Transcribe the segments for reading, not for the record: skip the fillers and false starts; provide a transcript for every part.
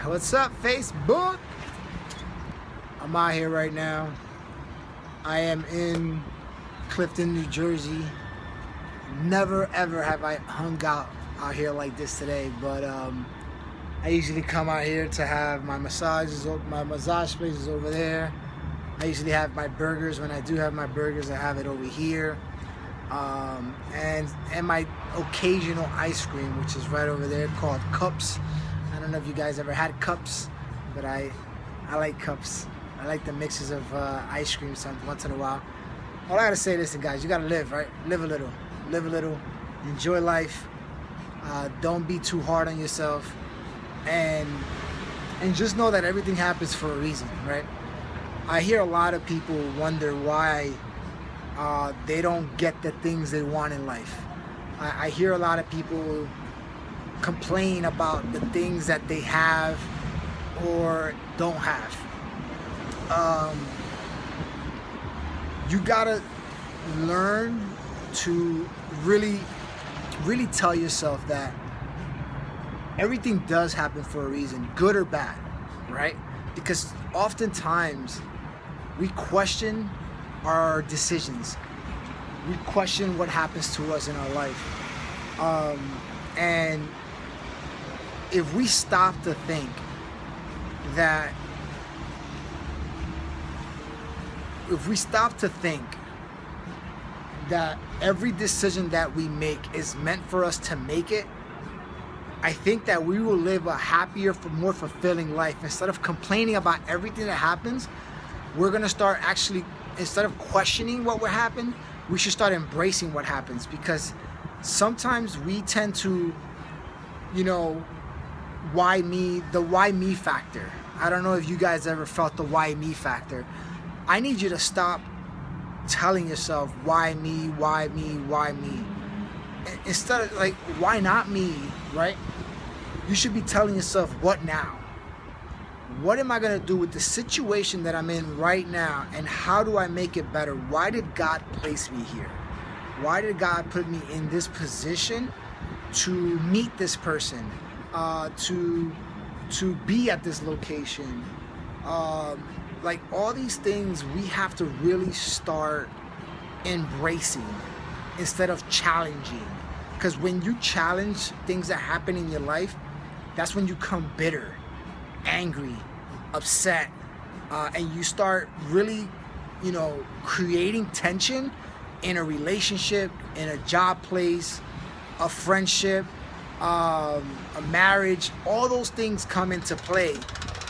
What's up, Facebook? I'm out here right now. I am in Clifton, New Jersey. Never ever have I hung out here like this today, but I usually come out here to have my massages. My massage place is over there. I usually have my burgers. When I do have my burgers, I have it over here. And my occasional ice cream, which is right over there, called cups. I don't know if you guys ever had cups, but I like cups. I like the mixes of ice cream once in a while. All I gotta say, listen guys, you gotta live, right? Live a little, enjoy life. Don't be too hard on yourself, and just know that everything happens for a reason, right? I hear a lot of people wonder why they don't get the things they want in life. I hear a lot of people complain about the things that they have or don't have. You gotta learn to really tell yourself that everything does happen for a reason, good or bad, right? Because oftentimes we question our decisions. We question what happens to us in our life. And if we stop to think that every decision that we make is meant for us to make it, I think that we will live a happier, more fulfilling life. Instead of complaining about everything that happens, we're gonna start actually, instead of questioning what will happen, we should start embracing what happens. Because sometimes we tend to, why me, the why me factor. I don't know if you guys ever felt the why me factor. I need you to stop telling yourself why me, why me, why me. Instead of like, why not me, right? You should be telling yourself, what now? What am I gonna do with the situation that I'm in right now, and how do I make it better? Why did God place me here? Why did God put me in this position to meet this person, to be at this location? Like all these things we have to really start embracing instead of challenging. Because when you challenge things that happen in your life, that's when you come bitter, angry, upset, and you start really, creating tension in a relationship, in a job place, a friendship, a marriage. All those things come into play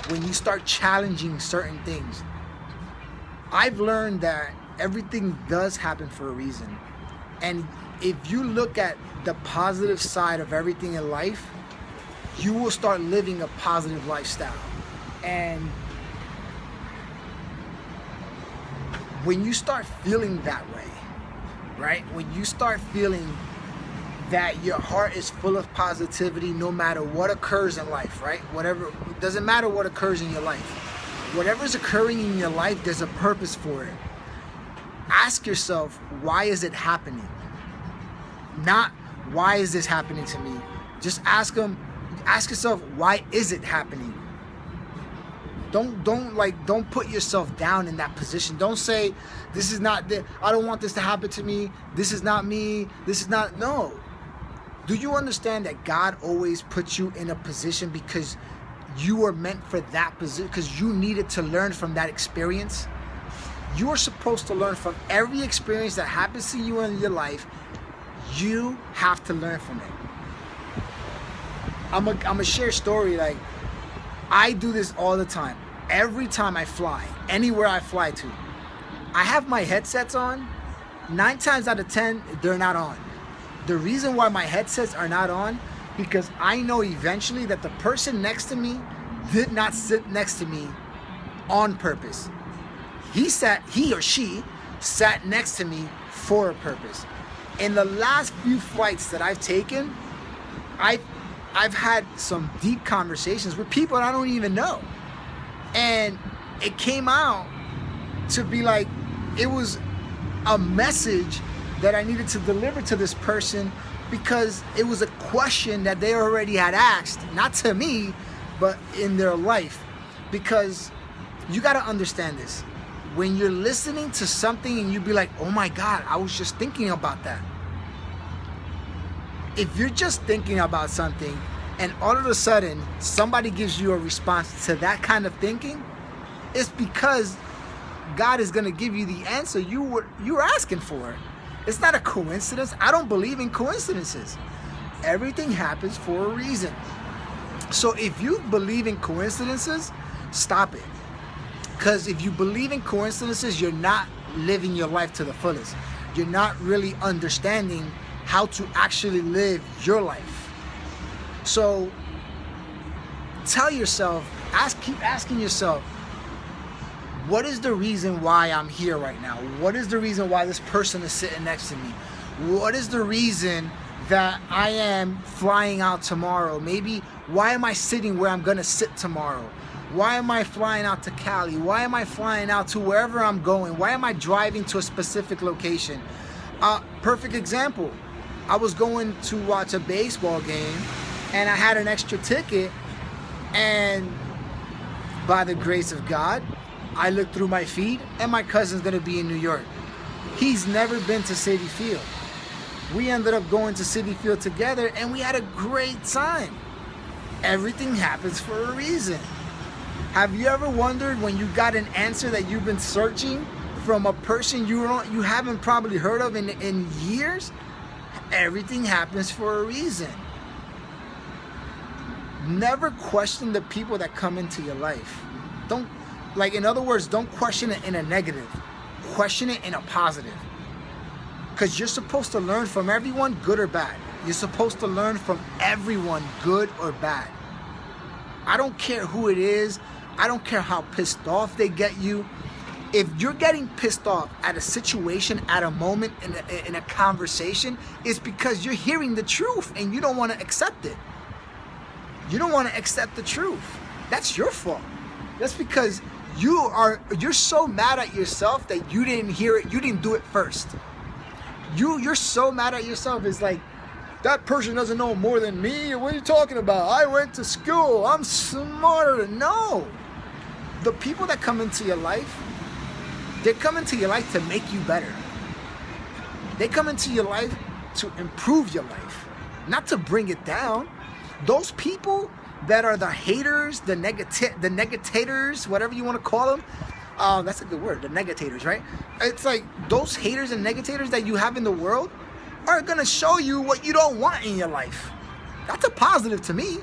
when you start challenging certain things. I've learned that everything does happen for a reason. And if you look at the positive side of everything in life, you will start living a positive lifestyle. And when you start feeling that way, right? When you start feeling that your heart is full of positivity no matter what occurs in life, right? Whatever, it doesn't matter what occurs in your life. Whatever's occurring in your life, there's a purpose for it. Ask yourself, why is it happening? Not, why is this happening to me? Just ask yourself, why is it happening? Don't put yourself down in that position. Don't say, this is not, I don't want this to happen to me. This is not me. This is not, no. Do you understand that God always puts you in a position because you were meant for that position, because you needed to learn from that experience? You are supposed to learn from every experience that happens to you in your life. You have to learn from it. I'm a share a story. Like, I do this all the time. Every time I fly, anywhere I fly to, I have my headsets on. 9 times out of 10, they're not on. The reason why my headsets are not on, because I know eventually that the person next to me did not sit next to me on purpose. He or she sat next to me for a purpose. In the last few flights that I've taken, I've had some deep conversations with people I don't even know. And it came out to be like, it was a message that I needed to deliver to this person, because it was a question that they already had asked, not to me, but in their life. Because you got to understand this. When you're listening to something and you be like, oh my God, I was just thinking about that. If you're just thinking about something and all of a sudden somebody gives you a response to that kind of thinking, it's because God is going to give you the answer you were asking for. It's not a coincidence. I don't believe in coincidences. Everything happens for a reason. So if you believe in coincidences, stop it. Because if you believe in coincidences, you're not living your life to the fullest. You're not really understanding how to actually live your life. So tell yourself, keep asking yourself, what is the reason why I'm here right now? What is the reason why this person is sitting next to me? What is the reason that I am flying out tomorrow? Maybe why am I sitting where I'm gonna sit tomorrow? Why am I flying out to Cali? Why am I flying out to wherever I'm going? Why am I driving to a specific location? Perfect example. I was going to watch a baseball game and I had an extra ticket, and by the grace of God, I looked through my feed and my cousin's gonna be in New York. He's never been to Citi Field. We ended up going to Citi Field together and we had a great time. Everything happens for a reason. Have you ever wondered when you got an answer that you've been searching from a person you haven't probably heard of in years? Everything happens for a reason. Never question the people that come into your life. In other words, don't question it in a negative. Question it in a positive. Because you're supposed to learn from everyone, good or bad. You're supposed to learn from everyone, good or bad. I don't care who it is. I don't care how pissed off they get you. If you're getting pissed off at a situation, at a moment, in a conversation, it's because you're hearing the truth and you don't want to accept it. You don't want to accept the truth. That's your fault. That's because you're so mad at yourself that you didn't hear it. You didn't do it first. You're so mad at yourself. It's like, that person doesn't know more than me. What are you talking about? I went to school. I'm smarter. No. The people that come into your life, they come into your life to make you better. They come into your life to improve your life, not to bring it down. Those people that are the haters, the negators, whatever you want to call them, that's a good word, the negators, right? It's like those haters and negators that you have in the world are going to show you what you don't want in your life. That's a positive to me.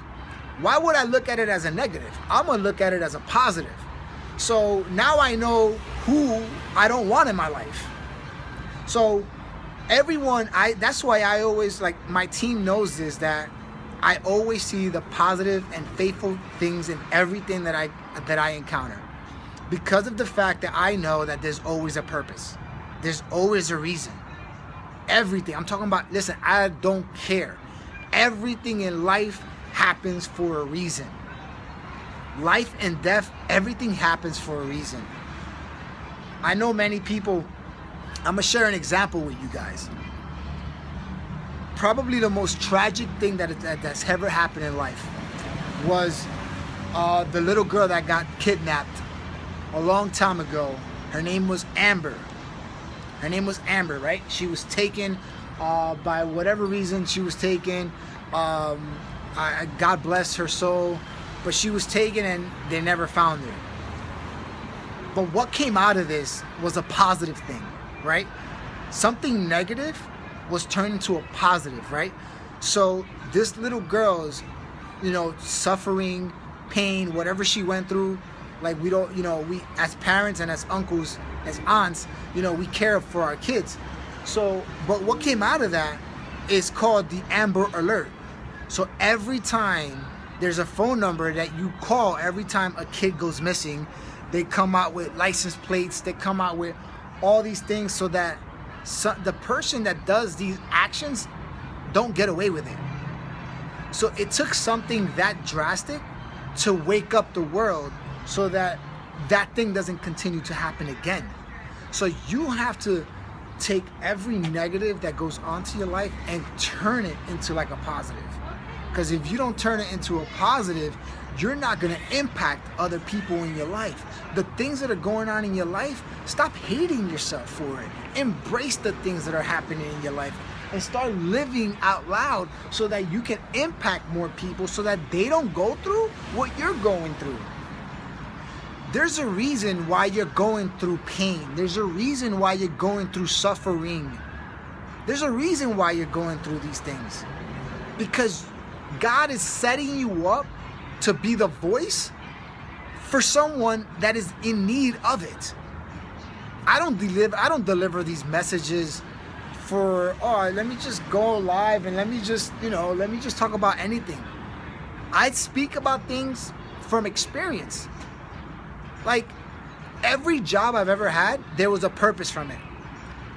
Why would I look at it as a negative? I'm going to look at it as a positive. So now I know who I don't want in my life. So that's why I always, my team knows this, that I always see the positive and faithful things in everything that I encounter. Because of the fact that I know that there's always a purpose. There's always a reason. Everything. I'm talking about, listen, I don't care. Everything in life happens for a reason. Life and death, everything happens for a reason. I know many people, I'm going to share an example with you guys. Probably the most tragic thing that's ever happened in life was the little girl that got kidnapped a long time ago. Her name was Amber. Her name was Amber, right? She was taken by whatever reason she was taken. God bless her soul. But she was taken and they never found her. But what came out of this was a positive thing, right? Something negative was turned into a positive, right? So this little girl's, suffering, pain, whatever she went through, we as parents and as uncles, as aunts, we care for our kids. So, but what came out of that is called the Amber Alert. So every time there's a phone number that you call, every time a kid goes missing, they come out with license plates, they come out with all these things so that the person that does these actions don't get away with it. So it took something that drastic to wake up the world so that that thing doesn't continue to happen again. So you have to take every negative that goes onto your life and turn it into a positive. Because if you don't turn it into a positive, you're not going to impact other people in your life. The things that are going on in your life, stop hating yourself for it. Embrace the things that are happening in your life and start living out loud so that you can impact more people so that they don't go through what you're going through. There's a reason why you're going through pain. There's a reason why you're going through suffering. There's a reason why you're going through these things. Because God is setting you up to be the voice for someone that is in need of it. I don't deliver these messages for, oh, let me just go live and let me just talk about anything. I speak about things from experience. Like, every job I've ever had, there was a purpose from it.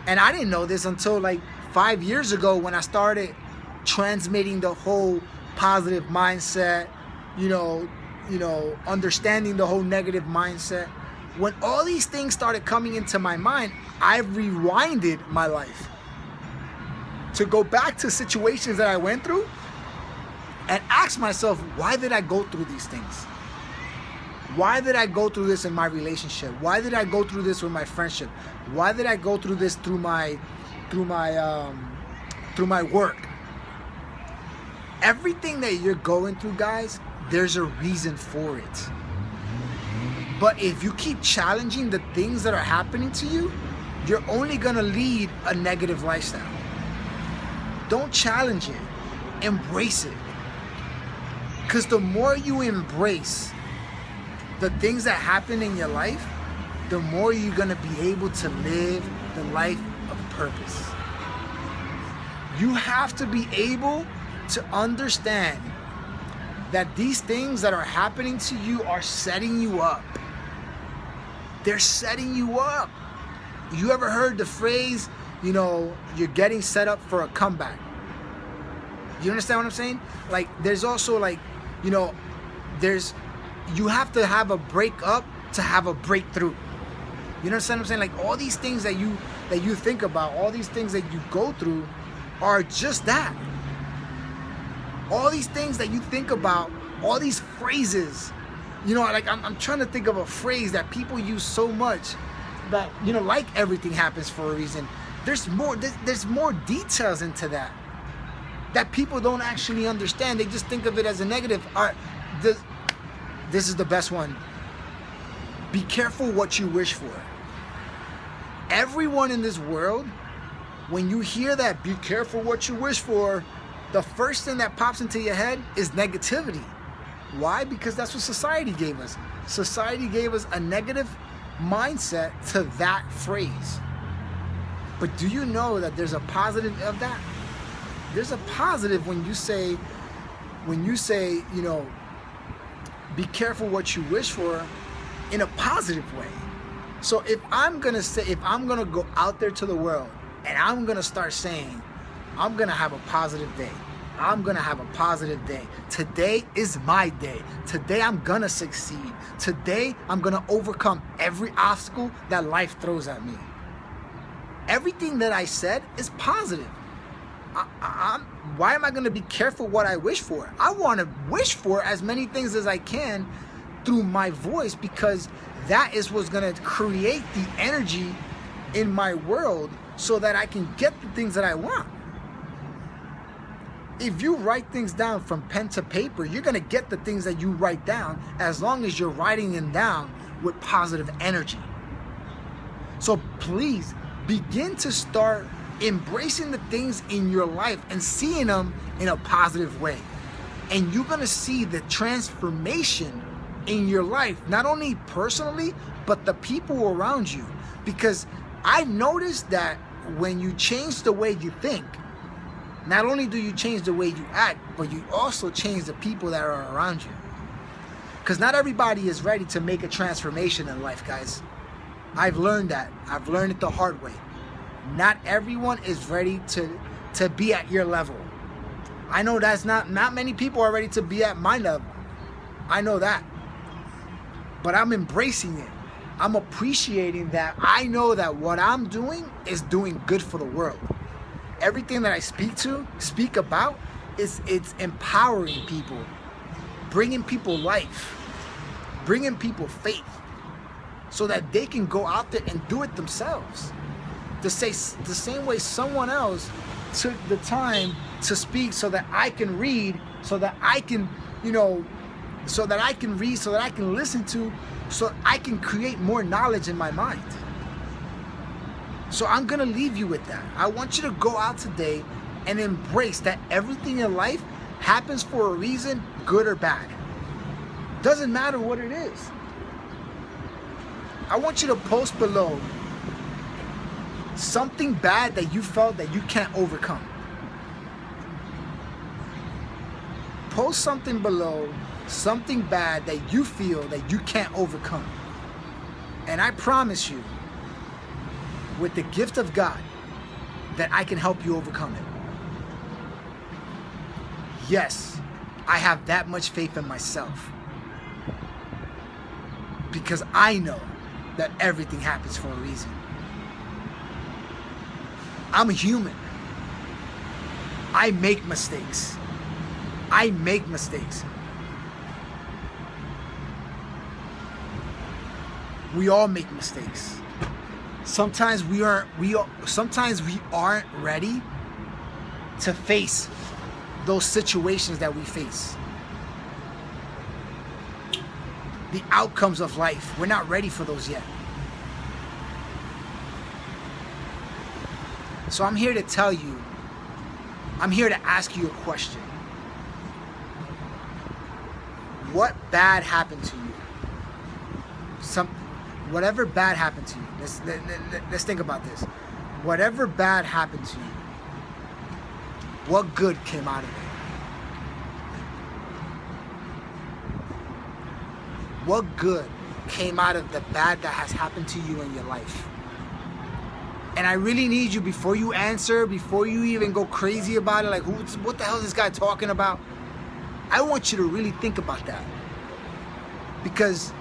And I didn't know this until like 5 years ago when I started transmitting the whole positive mindset, understanding the whole negative mindset. When all these things started coming into my mind, I rewinded my life to go back to situations that I went through and ask myself, why did I go through these things? Why did I go through this in my relationship? Why did I go through this with my friendship? Why did I go through this through my work? Everything that you're going through, guys, there's a reason for it. But if you keep challenging the things that are happening to you, you're only gonna lead a negative lifestyle. Don't challenge it. Embrace it. Because the more you embrace the things that happen in your life, the more you're gonna be able to live the life of purpose. You have to be able to understand that these things that are happening to you are setting you up. They're setting you up. You ever heard the phrase, you're getting set up for a comeback? You understand what I'm saying? Like, there's also like, you have to have a breakup to have a breakthrough. You understand what I'm saying? Like, all these things that you think about, all these things that you go through are just that. All these things that you think about, all these phrases, like I'm trying to think of a phrase that people use so much that, like everything happens for a reason. There's more details into that people don't actually understand. They just think of it as a negative. All right, this is the best one. Be careful what you wish for. Everyone in this world, when you hear that, be careful what you wish for, the first thing that pops into your head is negativity. Why? Because that's what society gave us. Society gave us a negative mindset to that phrase. But do you know that there's a positive of that? There's a positive when you say, be careful what you wish for in a positive way. So if I'm gonna go out there to the world and I'm gonna start saying, I'm gonna have a positive day. I'm gonna have a positive day. Today is my day. Today I'm gonna succeed. Today I'm gonna overcome every obstacle that life throws at me. Everything that I said is positive. Why am I gonna be careful what I wish for? I wanna wish for as many things as I can through my voice, because that is what's gonna create the energy in my world so that I can get the things that I want. If you write things down from pen to paper, you're gonna get the things that you write down, as long as you're writing them down with positive energy. So please begin to start embracing the things in your life and seeing them in a positive way. And you're gonna see the transformation in your life, not only personally, but the people around you. Because I've noticed that when you change the way you think, not only do you change the way you act, but you also change the people that are around you. Because not everybody is ready to make a transformation in life, guys. I've learned that. I've learned it the hard way. Not everyone is ready to be at your level. I know that's not many people are ready to be at my level. I know that. But I'm embracing it. I'm appreciating that. I know that what I'm doing is doing good for the world. Everything that I speak about It's empowering people, bringing people life, bringing people faith, so that they can go out there and do it themselves. The same way someone else took the time to speak so that I can read, so that I can, so that I can read, so that I can listen to, so I can create more knowledge in my mind. So I'm gonna leave you with that. I want you to go out today and embrace that everything in life happens for a reason, good or bad. Doesn't matter what it is. I want you to post below something bad that you felt that you can't overcome. Post something below, something bad that you feel that you can't overcome. And I promise you, with the gift of God, that I can help you overcome it. Yes, I have that much faith in myself, because I know that everything happens for a reason. I'm human. I make mistakes. I make mistakes. We all make mistakes. Sometimes we aren't ready to face those situations that we face. The outcomes of life, we're not ready for those yet. So I'm here to tell you, I'm here to ask you a question. What bad happened to you? Whatever bad happened to you, let's think about this. Whatever bad happened to you, what good came out of it? What good came out of the bad that has happened to you in your life? And I really need you, before you answer, before you even go crazy about it, like what the hell is this guy talking about? I want you to really think about that. Because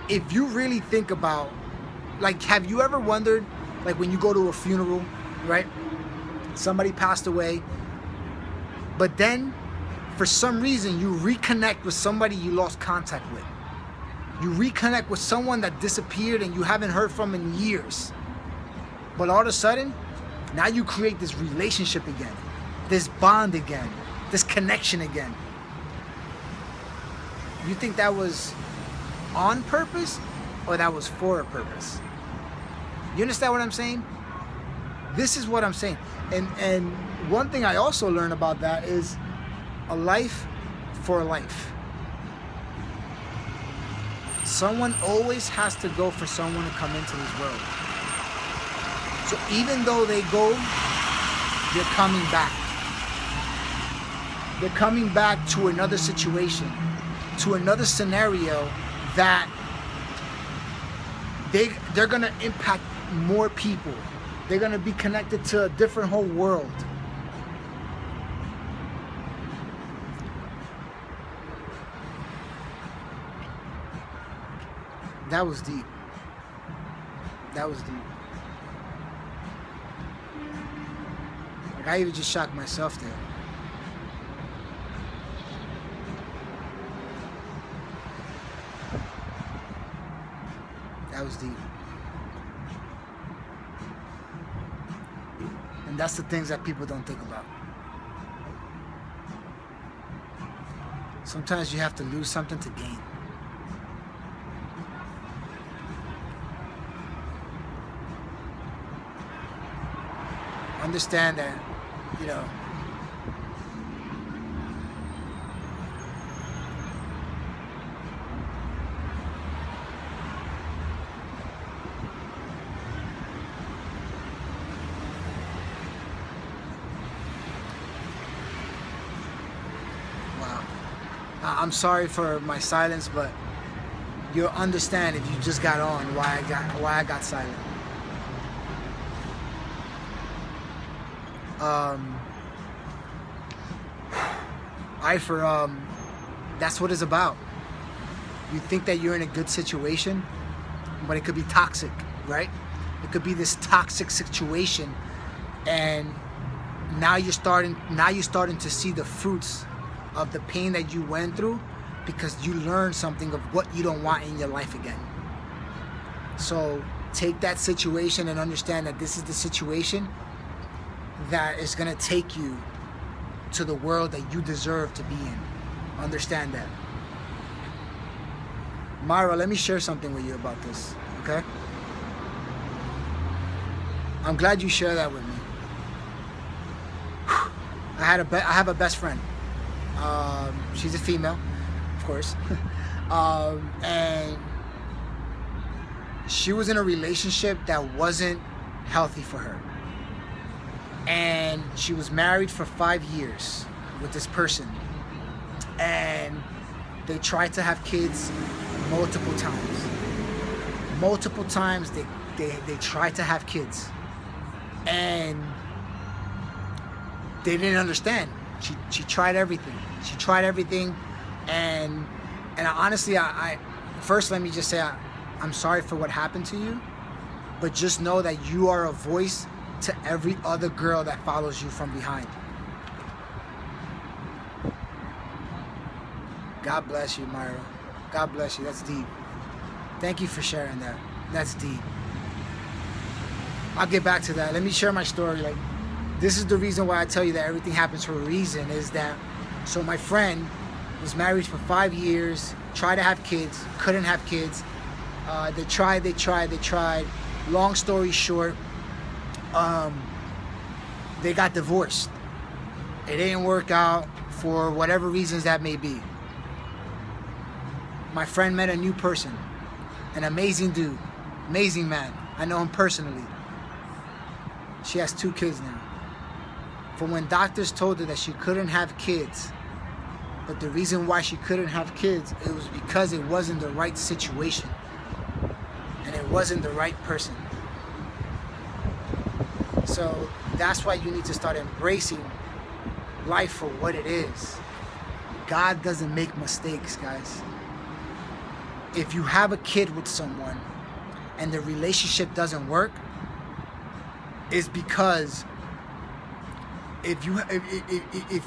if you really think about, like, have you ever wondered, like when you go to a funeral, right? Somebody passed away, but then for some reason you reconnect with somebody you lost contact with. You reconnect with someone that disappeared and you haven't heard from in years. But all of a sudden, now you create this relationship again, this bond again, this connection again. You think that was on purpose or that was for a purpose? You understand what I'm saying? This is what I'm saying. And one thing I also learned about that is a life for a life. Someone always has to go for someone to come into this world. So even though they go, they're coming back. They're coming back to another situation, to another scenario that they're gonna impact more people. They're gonna be connected to a different whole world. That was deep. That was deep. Like, I even just shocked myself there. That was deep. And that's the things that people don't think about. Sometimes you have to lose something to gain. Understand that, you know, wow. I'm sorry for my silence, but you'll understand if you just got on why I got silent. That's what it's about. You think that you're in a good situation, but it could be toxic, right? It could be this toxic situation, and now you're starting to see the fruits of the pain that you went through, because you learned something of what you don't want in your life again. So take that situation and understand that this is the situation that is going to take you to the world that you deserve to be in. Understand that. Myra, let me share something with you about this, okay? I'm glad you share that with me. I have a best friend. She's a female, of course. And she was in a relationship that wasn't healthy for her. And she was married for 5 years with this person. And they tried to have kids multiple times. Multiple times they tried to have kids. And they didn't understand. She tried everything. She tried everything. And honestly, I first, let me just say, I'm sorry for what happened to you. But just know that you are a voice to every other girl that follows you from behind. God bless you, Myra. God bless you. That's deep. Thank you for sharing that. That's deep. I'll get back to that. Let me share my story. Like, this is the reason why I tell you that everything happens for a reason, is that, so my friend was married for 5 years, tried to have kids, couldn't have kids. They tried. Long story short, they got divorced. It didn't work out for whatever reasons that may be. My friend met a new person, an amazing dude, amazing man. I know him personally. She has 2 kids now. From when doctors told her that she couldn't have kids, but the reason why she couldn't have kids, it was because it wasn't the right situation. And it wasn't the right person. So that's why you need to start embracing life for what it is. God doesn't make mistakes, guys. If you have a kid with someone and the relationship doesn't work, it's because if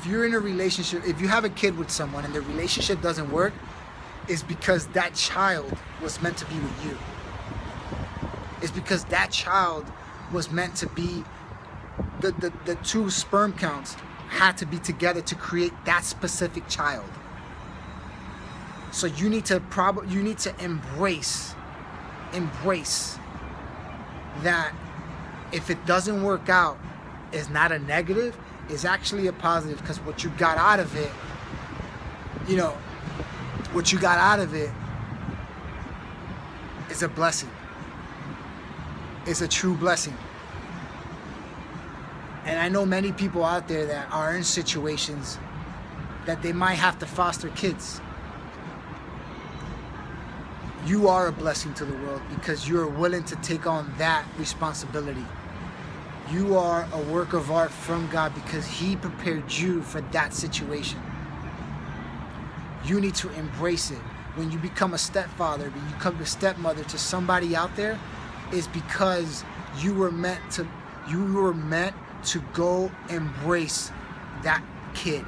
you're in a relationship, if you have a kid with someone and the relationship doesn't work, it's because that child was meant to be with you. It's because that child was meant to be, the 2 sperm counts had to be together to create that specific child. So you need to embrace that if it doesn't work out, it's not a negative, it's actually a positive, because what you got out of it, is a blessing. It's a true blessing. And I know many people out there that are in situations that they might have to foster kids. You are a blessing to the world because you're willing to take on that responsibility. You are a work of art from God because He prepared you for that situation. You need to embrace it. When you become a stepfather, when you become a stepmother to somebody out there, it's because you were meant to go embrace that kid,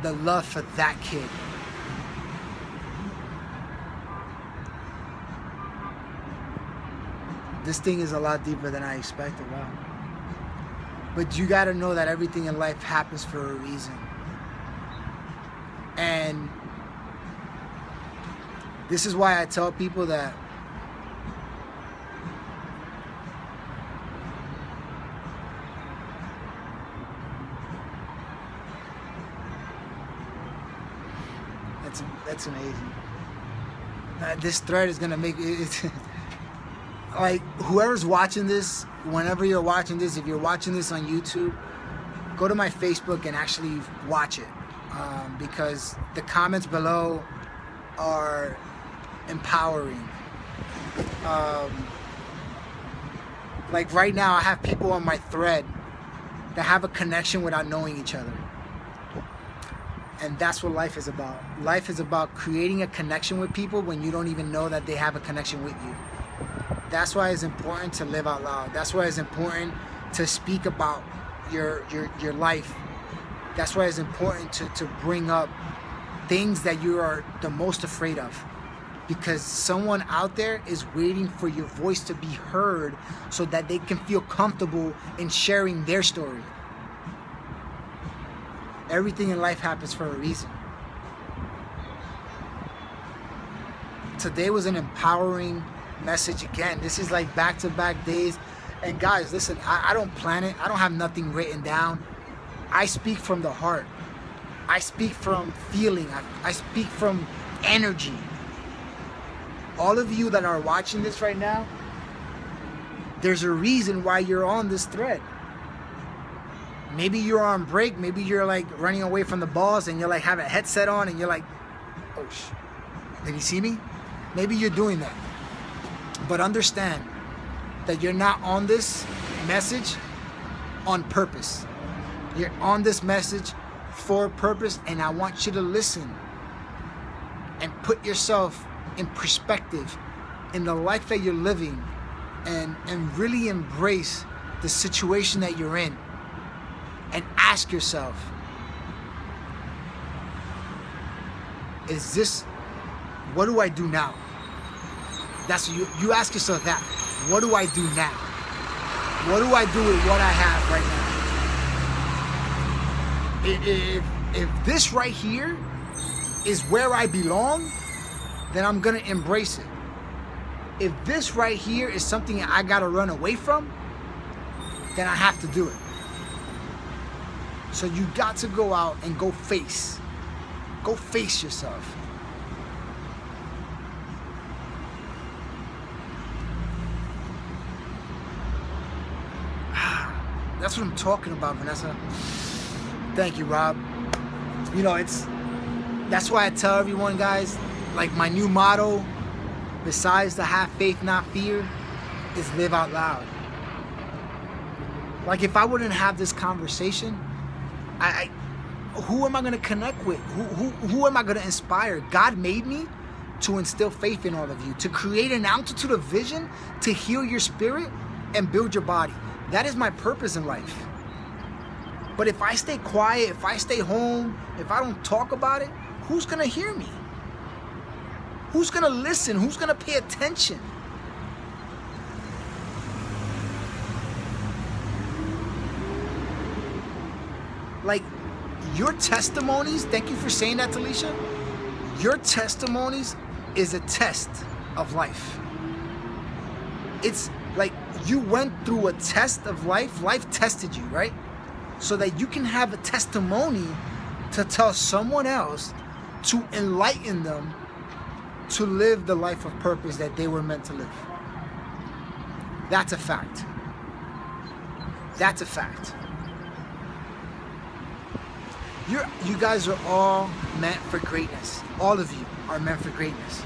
the love for that kid. This thing is a lot deeper than I expected. Wow. But you got to know that everything in life happens for a reason. And this is why I tell people that that's amazing. This thread is gonna make it. Like, whoever's watching this, whenever you're watching this, if you're watching this on YouTube, go to my Facebook and actually watch it, because the comments below are empowering. Like right now, I have people on my thread that have a connection without knowing each other. And that's what life is about. Life is about creating a connection with people when you don't even know that they have a connection with you. That's why it's important to live out loud. That's why it's important to speak about your life. That's why it's important to bring up things that you are the most afraid of, because someone out there is waiting for your voice to be heard so that they can feel comfortable in sharing their story. Everything in life happens for a reason. Today was an empowering message again. This is like back-to-back days. And guys, listen, I don't plan it. I don't have nothing written down. I speak from the heart. I speak from feeling. I speak from energy. All of you that are watching this right now, there's a reason why you're on this thread. Maybe you're on break. Maybe you're like running away from the boss and you're like have a headset on and you're like, oh, did he see me? Maybe you're doing that. But understand that you're not on this message on purpose. You're on this message for a purpose, and I want you to listen and put yourself in perspective in the life that you're living, and really embrace the situation that you're in, and ask yourself, is this, what do I do now? That's you ask yourself that. What do I do now? What do I do with what I have right now? If this right here is where I belong, then I'm gonna embrace it. If this right here is something I gotta run away from, then I have to do it. So you got to go out and go face yourself. That's what I'm talking about, Vanessa. Thank you, Rob. You know, that's why I tell everyone, guys, like my new motto, besides the have faith, not fear, is live out loud. Like if I wouldn't have this conversation, who am I going to connect with? Who am I going to inspire? God made me to instill faith in all of you, to create an altitude of vision, to heal your spirit and build your body. That is my purpose in life. But if I stay quiet, if I stay home, if I don't talk about it, who's going to hear me? Who's going to listen? Who's going to pay attention? Like, your testimonies, thank you for saying that, Talisha. Your testimonies is a test of life. It's like you went through a test of life. Life tested you, right? So that you can have a testimony to tell someone else, to enlighten them to live the life of purpose that they were meant to live. That's a fact. That's a fact. You guys are all meant for greatness. All of you are meant for greatness.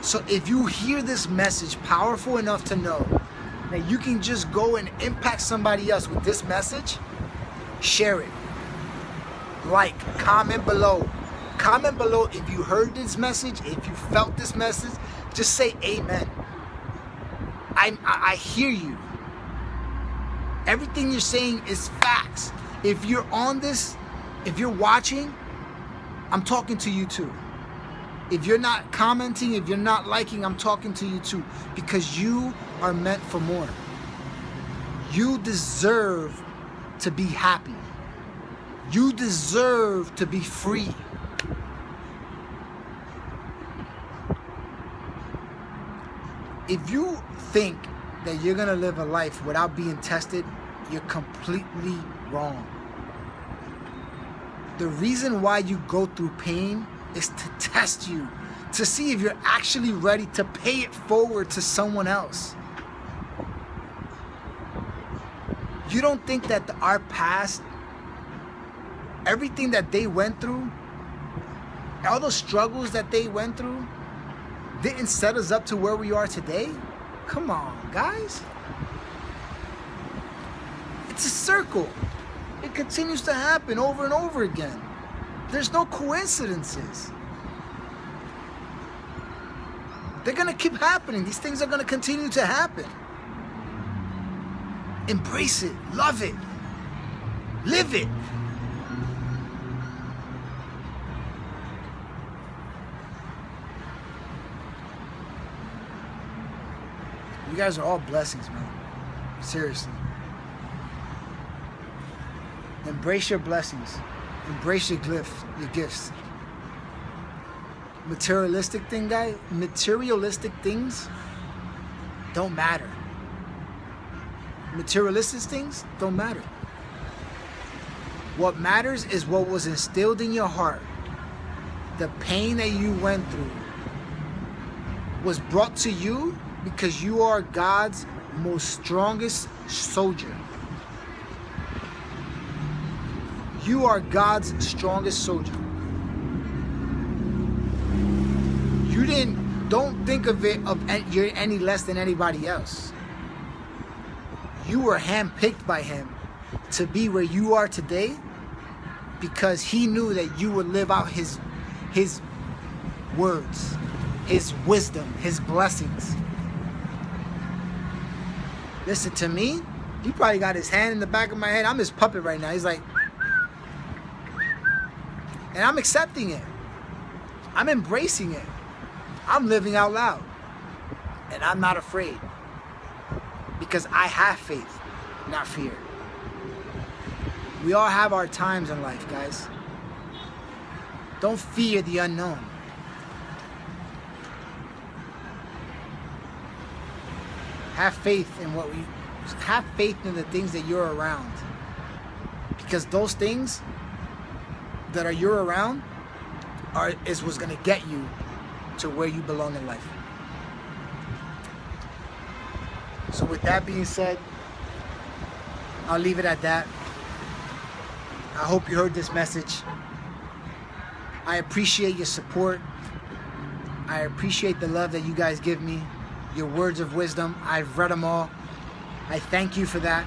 So if you hear this message powerful enough to know that you can just go and impact somebody else with this message, share it. Like, comment below. Comment below if you heard this message, if you felt this message. Just say amen. I hear you. Everything you're saying is facts. If you're on this, if you're watching, I'm talking to you too. If you're not commenting, if you're not liking, I'm talking to you too. Because you are meant for more. You deserve to be happy. You deserve to be free. If you think that you're going to live a life without being tested, you're completely wrong. The reason why you go through pain is to test you, to see if you're actually ready to pay it forward to someone else. You don't think that our past, everything that they went through, all the struggles that they went through, didn't set us up to where we are today? Come on, guys. It's a circle. It continues to happen over and over again. There's no coincidences. They're going to keep happening. These things are going to continue to happen. Embrace it. Love it. Live it. You guys are all blessings, man. Seriously. Embrace your blessings. Embrace your gifts. Materialistic things don't matter. Materialistic things don't matter. What matters is what was instilled in your heart. The pain that you went through was brought to you because you are God's most strongest soldier. You are God's strongest soldier. Don't think of it you're any less than anybody else. You were handpicked by him to be where you are today because he knew that you would live out his words, his wisdom, his blessings. Listen to me, he probably got his hand in the back of my head. I'm his puppet right now. He's like, and I'm accepting it. I'm embracing it. I'm living out loud. And I'm not afraid. Because I have faith, not fear. We all have our times in life, guys. Don't fear the unknown. Have faith in have faith in the things that you're around. Because those things that you're around is what's gonna get you to where you belong in life. So with that being said, I'll leave it at that. I hope you heard this message. I appreciate your support. I appreciate the love that you guys give me. Your words of wisdom, I've read them all. I thank you for that.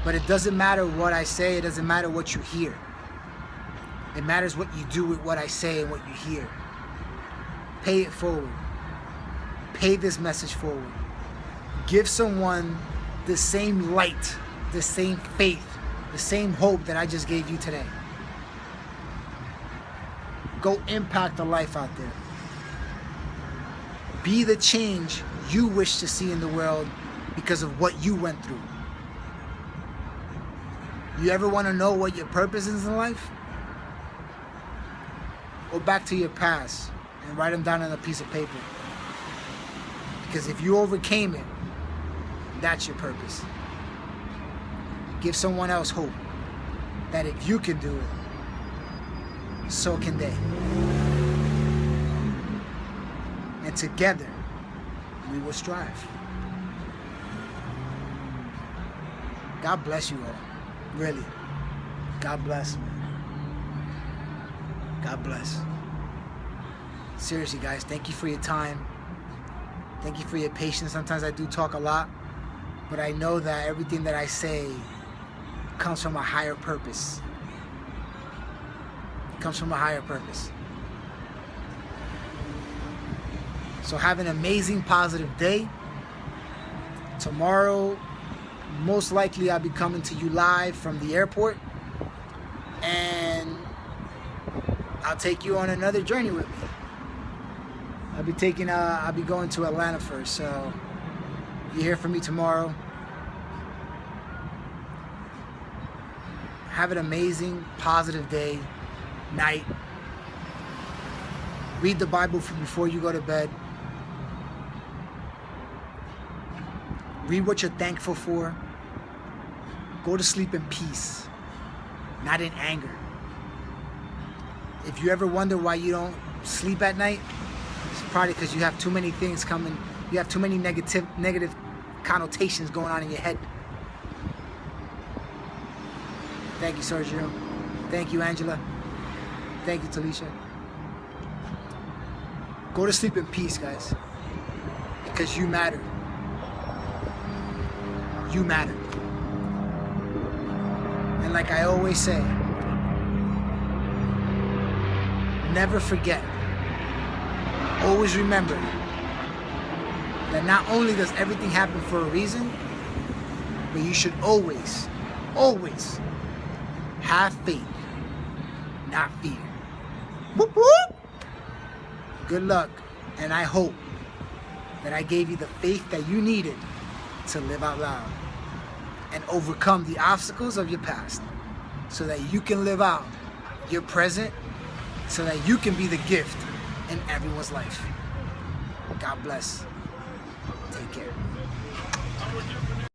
But it doesn't matter what I say. It doesn't matter what you hear. It matters what you do with what I say and what you hear. Pay it forward. Pay this message forward. Give someone the same light, the same faith, the same hope that I just gave you today. Go impact a life out there. Be the change you wish to see in the world because of what you went through. You ever want to know what your purpose is in life? Go back to your past and write them down on a piece of paper. Because if you overcame it, that's your purpose. Give someone else hope that if you can do it, so can they. And together, we will strive. God bless you all. Really. God bless, man. God bless. Seriously, guys, thank you for your time. Thank you for your patience. Sometimes I do talk a lot, but I know that everything that I say comes from a higher purpose. It comes from a higher purpose. So have an amazing, positive day. Tomorrow, most likely I'll be coming to you live from the airport, and I'll take you on another journey with me. I'll be going to Atlanta first, so you hear from me tomorrow. Have an amazing, positive day, night. Read the Bible before you go to bed. Read what you're thankful for. Go to sleep in peace, not in anger. If you ever wonder why you don't sleep at night, it's probably because you have too many things coming. You have too many negative connotations going on in your head. Thank you, Sergio. Thank you, Angela. Thank you, Talisha. Go to sleep in peace, guys. Because you matter. You matter. And like I always say, never forget. Always remember that not only does everything happen for a reason, but you should always always have faith, not fear. Whoop, whoop. Good luck, and I hope that I gave you the faith that you needed to live out loud and overcome the obstacles of your past so that you can live out your present, so that you can be the gift in everyone's life. God bless. Take care.